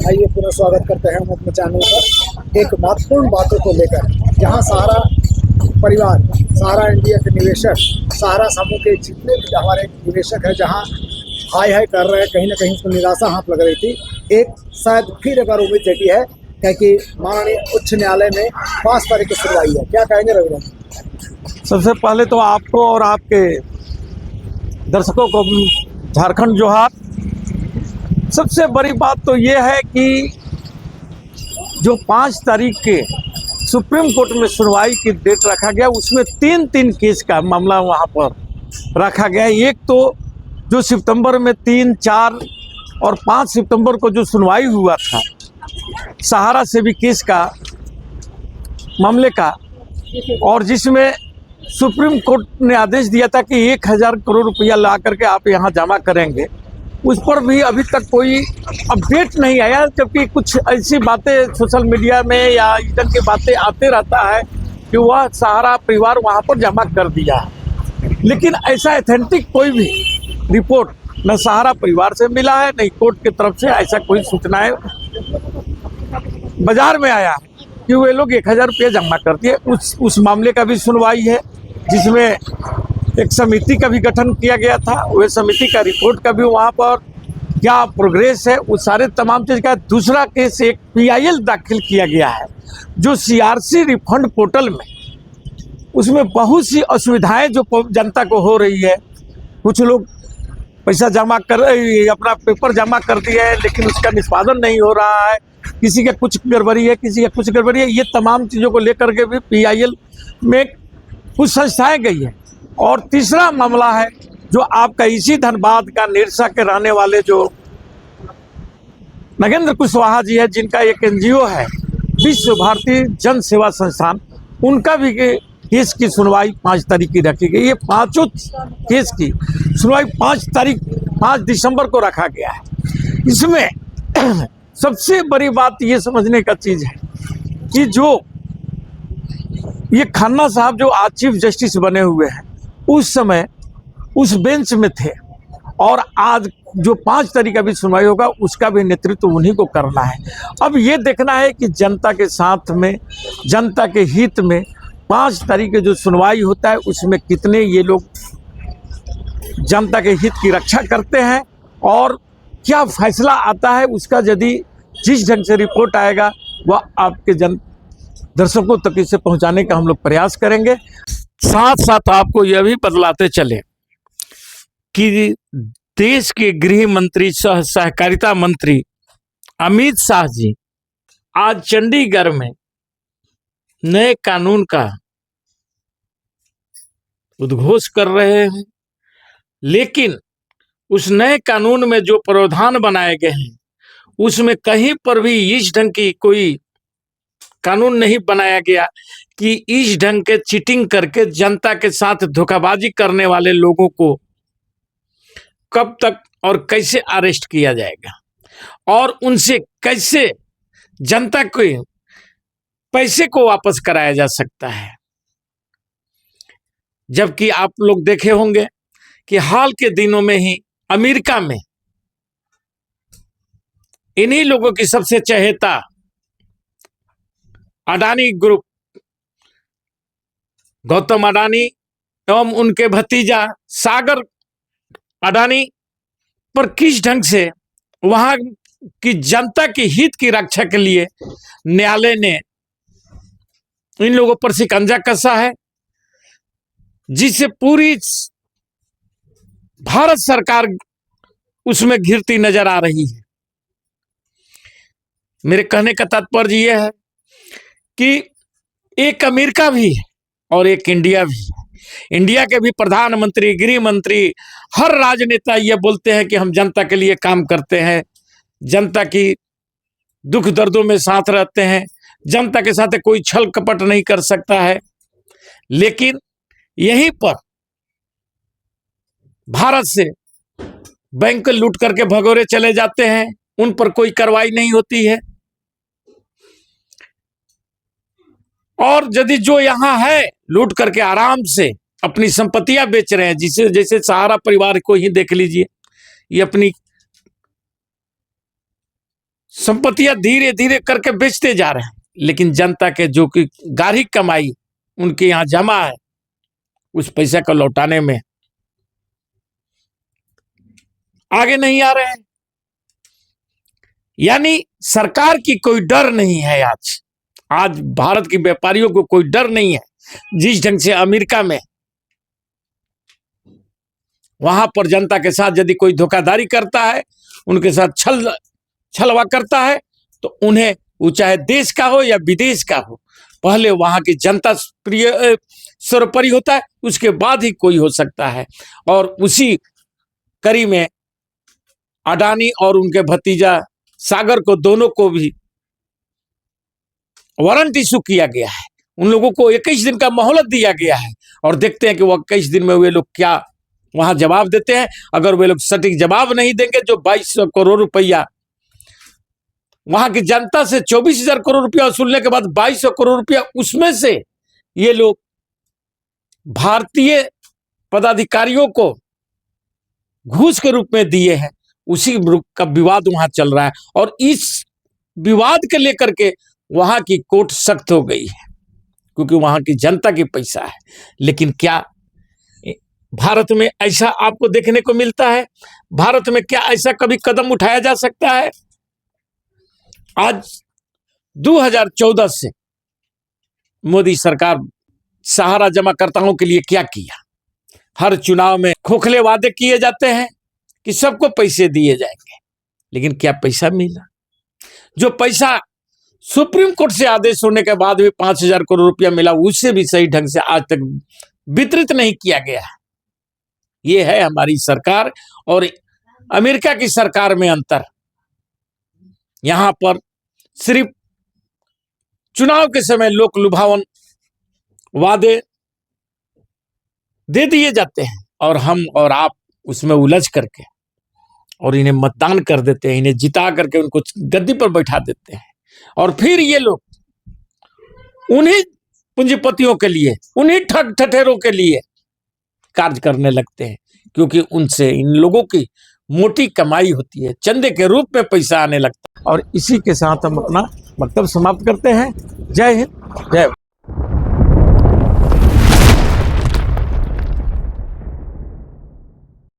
आइए पुनः स्वागत करते हैं हम अपने चैनल पर एक महत्वपूर्ण बातों को लेकर, जहां सहारा परिवार, सहारा इंडिया के निवेशक, सहारा समूह के जितने भी हमारे निवेशक हैं, जहां हाय हाय कर रहे हैं, कहीं ना कहीं उसको निराशा हाथ लग रही थी। एक शायद फिर अगर उम्मीद जगी है कि माननीय उच्च न्यायालय में 5 तारीख को सुनवाई है। क्या कहेंगे रविंद्र? सबसे पहले तो आपको और आपके दर्शकों को झारखंड जोहार। सबसे बड़ी बात तो ये है कि जो 5 तारीख के सुप्रीम कोर्ट में सुनवाई की डेट रखा गया, उसमें 3 केस का मामला वहाँ पर रखा गया। एक तो जो सितंबर में 3, 4 और 5 सितंबर को जो सुनवाई हुआ था सहारा से भी केस का मामले का, और जिसमें सुप्रीम कोर्ट ने आदेश दिया था कि 1000 करोड़ रुपया ला करके आप यहाँ जमा करेंगे, उस पर भी अभी तक कोई अपडेट नहीं आया। जबकि कुछ ऐसी बातें सोशल मीडिया में या इधर की बातें आते रहता है कि वह सहारा परिवार वहाँ पर जमा कर दिया है, लेकिन ऐसा ऑथेंटिक कोई भी रिपोर्ट न सहारा परिवार से मिला है, न कोर्ट की तरफ से ऐसा कोई सूचनाएं बाजार में आया है कि वे लोग 1000 रुपये जमा कर दिए। उस मामले का भी सुनवाई है, जिसमें एक समिति का भी गठन किया गया था। वह समिति का रिपोर्ट का भी वहाँ पर क्या प्रोग्रेस है, वो सारे तमाम चीज़ का। दूसरा केस एक PIL दाखिल किया गया है जो CRC रिफंड पोर्टल में, उसमें बहुत सी असुविधाएं जो जनता को हो रही है। कुछ लोग पैसा जमा कर अपना पेपर जमा कर दिए है, लेकिन उसका निष्पादन नहीं हो रहा है। किसी का कुछ गड़बड़ी है, किसी का कुछ गड़बड़ी है। ये तमाम चीज़ों को लेकर के भी PIL में कुछ संस्थाएं गई है। और तीसरा मामला है जो आपका इसी धनबाद का निरसा के रहने वाले जो नगेंद्र कुशवाहा जी है, जिनका एक NGO है विश्व भारती जन सेवा संस्थान, उनका भी केस की सुनवाई 5 तारीख की रखी गई। ये पांचों केस की सुनवाई 5 दिसंबर को रखा गया है। इसमें सबसे बड़ी बात ये समझने का चीज़ है कि जो ये खन्ना साहब जो आज चीफ जस्टिस बने हुए हैं, उस समय उस बेंच में थे, और आज जो 5 तारीख का भी सुनवाई होगा उसका भी नेतृत्व उन्हीं को करना है। अब ये देखना है कि जनता के साथ में, जनता के हित में 5 तारीख के जो सुनवाई होता है उसमें कितने ये लोग जनता के हित की रक्षा करते हैं और क्या फैसला आता है। उसका यदि जिस ढंग से रिपोर्ट आएगा वह आपके दर्शकों तक इसे पहुंचाने का हम लोग प्रयास करेंगे। साथ साथ आपको यह भी बतलाते चले कि देश के गृह मंत्री सह सहकारिता मंत्री अमित शाह जी आज चंडीगढ़ में नए कानून का उद्घोष कर रहे हैं, लेकिन उस नए कानून में जो प्रावधान बनाए गए हैं उसमें कहीं पर भी इस ढंग की कोई कानून नहीं बनाया गया कि इस ढंग के चीटिंग करके जनता के साथ धोखाबाजी करने वाले लोगों को कब तक और कैसे अरेस्ट किया जाएगा और उनसे कैसे जनता के पैसे को वापस कराया जा सकता है। जबकि आप लोग देखे होंगे कि हाल के दिनों में ही अमेरिका में इन्हीं लोगों की सबसे चहेता अडानी ग्रुप, गौतम अडानी एवं उनके भतीजा सागर अडानी पर किस ढंग से वहां की जनता के हित की रक्षा के लिए न्यायालय ने इन लोगों पर शिकंजा कसा है, जिससे पूरी भारत सरकार उसमें घिरती नजर आ रही है। मेरे कहने का तात्पर्य यह है कि एक अमेरिका भी है और एक इंडिया भी है। इंडिया के भी प्रधानमंत्री, गृह मंत्री, हर राजनेता ये बोलते हैं कि हम जनता के लिए काम करते हैं, जनता की दुख दर्दों में साथ रहते हैं, जनता के साथ कोई छल कपट नहीं कर सकता है। लेकिन यहीं पर भारत से बैंक लूट करके भगोरे चले जाते हैं, उन पर कोई कार्रवाई नहीं होती है। और यदि जो यहां है लूट करके आराम से अपनी संपत्तियां बेच रहे हैं, जिसे जैसे सहारा परिवार को ही देख लीजिए, ये अपनी संपत्तियां धीरे धीरे करके बेचते जा रहे हैं, लेकिन जनता के जो कि गाढ़ी कमाई उनके यहां जमा है, उस पैसे को लौटाने में आगे नहीं आ रहे हैं। यानी सरकार की कोई डर नहीं है। आज भारत के व्यापारियों को कोई डर नहीं है। जिस ढंग से अमेरिका में वहां पर जनता के साथ यदि कोई धोखाधड़ी करता है, उनके साथ छलवा करता है, तो उन्हें वो चाहे देश का हो या विदेश का हो, पहले वहां की जनता प्रिय सर्वोपरि होता है, उसके बाद ही कोई हो सकता है। और उसी कड़ी में अडानी और उनके भतीजा सागर को, दोनों को भी वारंट इशू किया गया है। उन लोगों को 21 दिन का मोहलत दिया गया है और देखते हैं कि वो 21 दिन में वे लोग क्या वहां जवाब देते हैं। अगर वे लोग सटीक जवाब नहीं देंगे, जो 2200 करोड़ रुपया वहां की जनता से 24,000 करोड़ रुपया वसूलने के बाद 2200 करोड़ रुपया, उसमें से ये लोग भारतीय पदाधिकारियों को घूस के रूप में दिए हैं, उसी का विवाद वहां चल रहा है। और इस विवाद के लेकर के वहां की कोर्ट सख्त हो गई है, क्योंकि वहां की जनता की पैसा है। लेकिन क्या भारत में ऐसा आपको देखने को मिलता है? भारत में क्या ऐसा कभी कदम उठाया जा सकता है? आज 2014 से मोदी सरकार सहारा जमाकर्ताओं के लिए क्या किया? हर चुनाव में खोखले वादे किए जाते हैं कि सबको पैसे दिए जाएंगे, लेकिन क्या पैसा मिला? जो पैसा सुप्रीम कोर्ट से आदेश होने के बाद भी 5,000 करोड़ रुपया मिला, उससे भी सही ढंग से आज तक वितरित नहीं किया गया है। ये है हमारी सरकार और अमेरिका की सरकार में अंतर। यहां पर सिर्फ चुनाव के समय लोक लुभावन वादे दे दिए जाते हैं और हम और आप उसमें उलझ करके और इन्हें मतदान कर देते हैं, इन्हें जिता करके उनको गद्दी पर बैठा देते हैं। और फिर ये लोग उन्हीं पूंजीपतियों के लिए, उन्हीं ठग ठठेरों के लिए कार्य करने लगते हैं, क्योंकि उनसे इन लोगों की मोटी कमाई होती है, चंदे के रूप में पैसा आने लगता है। और इसी के साथ हम अपना वक्तव्य समाप्त करते हैं। जय हिंद, जय।